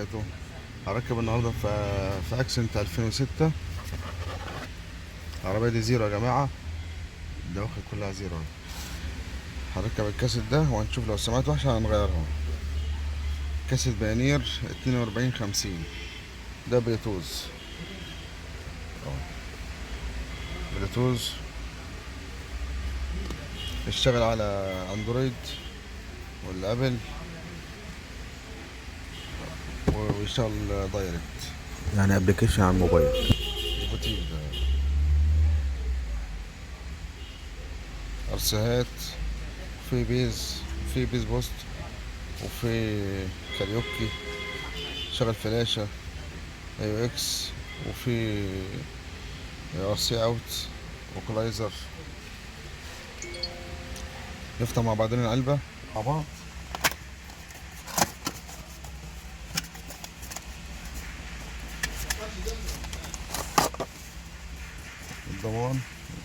وبركاته. هركب النهارده في اكسنت 2006. العربيه دي زيرو يا جماعه، الدواخل كلها زيرو. هركب الكاسيت ده وهنشوف لو السماعات وحشه هنغيرها. كاسيت بيانير 4250 ده بلوتوز. بلوتوز يشتغل على اندرويد ولا ابل ويشتغل دايركت، يعني ابلكيشن على الموبايل. بوتيك ده ارسهات، في بيز بوست، وفي كاريوكي، شغل فلاشة اي اكس، وفي ار سي اوت وكلايزر. نفتح مع بعضنا العلبة مع بعض.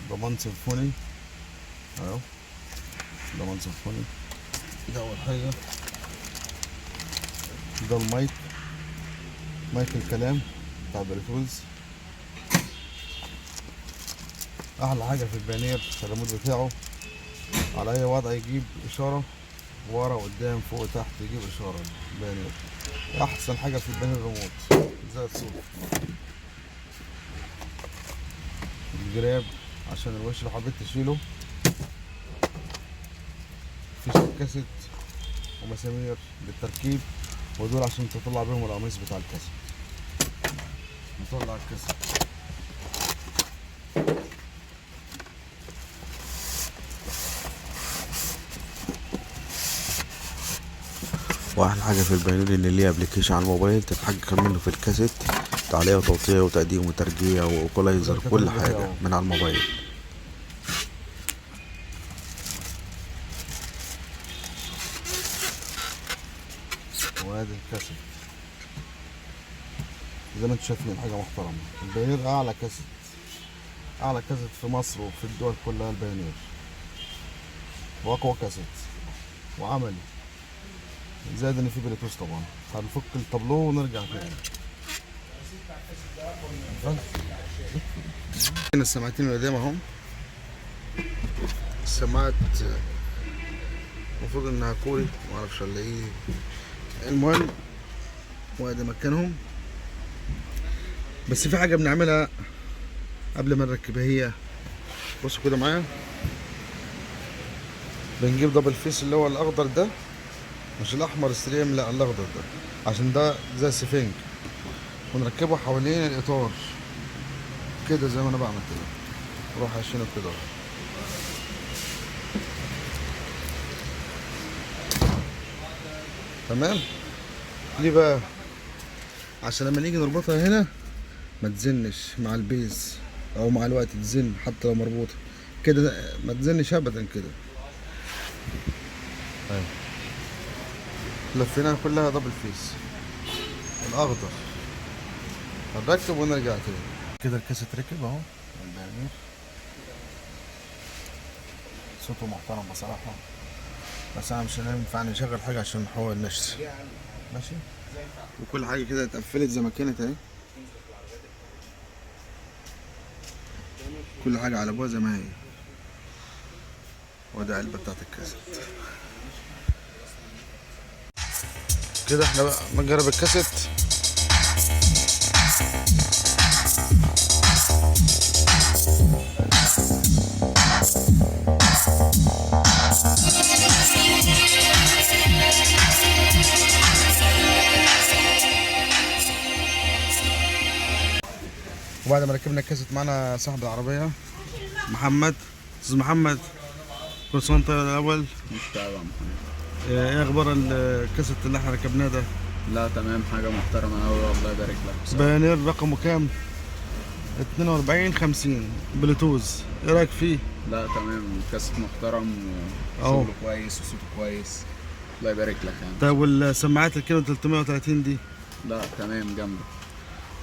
ضمان سيمفوني اهو، ضمان سيمفوني. ده اول حاجة. ده المايك، مايك الكلام بتاع بلوتوز. احلى حاجة في البانير الريموت بتاعه على اي وضع يجيب اشارة، ورا قدام فوق تحت يجيب اشارة. بانير احسن حاجة في البانير الريموت زي الصوت. الجراب عشان الوش لو حبيت تشيله. في كاسيت ومسامير للتركيب، ودول عشان تطلع بيهم القميص بتاع الكاسيت. نطلع الكاسيت. واحلى حاجه في البيانير ان ليه ابلكيشن على الموبايل تتحكم منه في الكاسيت، تعليق وتوطية وتقديم وترجيع وايكولايزر، كل حاجه من على الموبايل. وادي الكاسيت زي ما انتم شايفين، حاجه محترمه. البيانير اعلى كاسيت في مصر وفي الدول كلها. البيانير واقوى كاسيت وعملي، زائد ان في بلوتوث طبعا. هنفك التابلو ونرجع تاني. السماعتين اللي قدام اهم. السماعات المفروض انها كوري، معرفش ولا ايه. المهم وادي مكانهم. بس في حاجه بنعملها قبل ما نركبها، هي بصوا كده معايا. بنجيب دبل فيس اللي هو الاخضر ده، مش الاحمر السريم، لا الاخضر ده، عشان ده زي السفنج، ونركبه حوالين الاطار كده زي ما انا بعمل كده. اروح اشيله كده تمام. ليه بقى؟ عشان لما نيجي نربطها هنا ما تزنش مع البيز، او مع الوقت تزن حتى لو مربوطه كده، ما تزنش ابدا كده. ايوه لفيناها كلها دبل فيس الاخضر. هنركب ونرجع تاني. كده الكاسيت ركب اهو. البيانير صوته محترم بصراحه، بس انا مش هينفع نشغل حاجه عشان نحول النشر. ماشي. وكل حاجه كده اتقفلت زي ما كانت اهي، كل حاجه على ابوها زي ما هي. وادي العلبه بتاعت الكاسيت. كده احنا بقى نجرب الكاسيت. وبعد ما ركبنا الكاسيت معانا صاحب العربيه محمد. استاذ محمد، كل سنه وانت طيب. الاول ايه اخبار الكاسيت اللي احنا ركبناه ده؟ لا تمام، حاجة محترمة أوي، الله يبارك لك. بيانير رقمه كام؟ 4250 بلوتوز، ايه رايك فيه؟ لا تمام، كاسيت محترم وشغله كويس وصوته كويس، الله يبارك لك يعني. طيب والسماعات الكيلو 330 دي؟ لا تمام جامدة.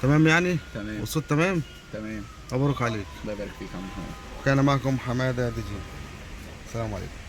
تمام يعني؟ تمام. والصوت تمام؟ تمام. مبروك عليك. الله يبارك فيك يا محمد. كان معكم حمادة دي جي. السلام عليكم.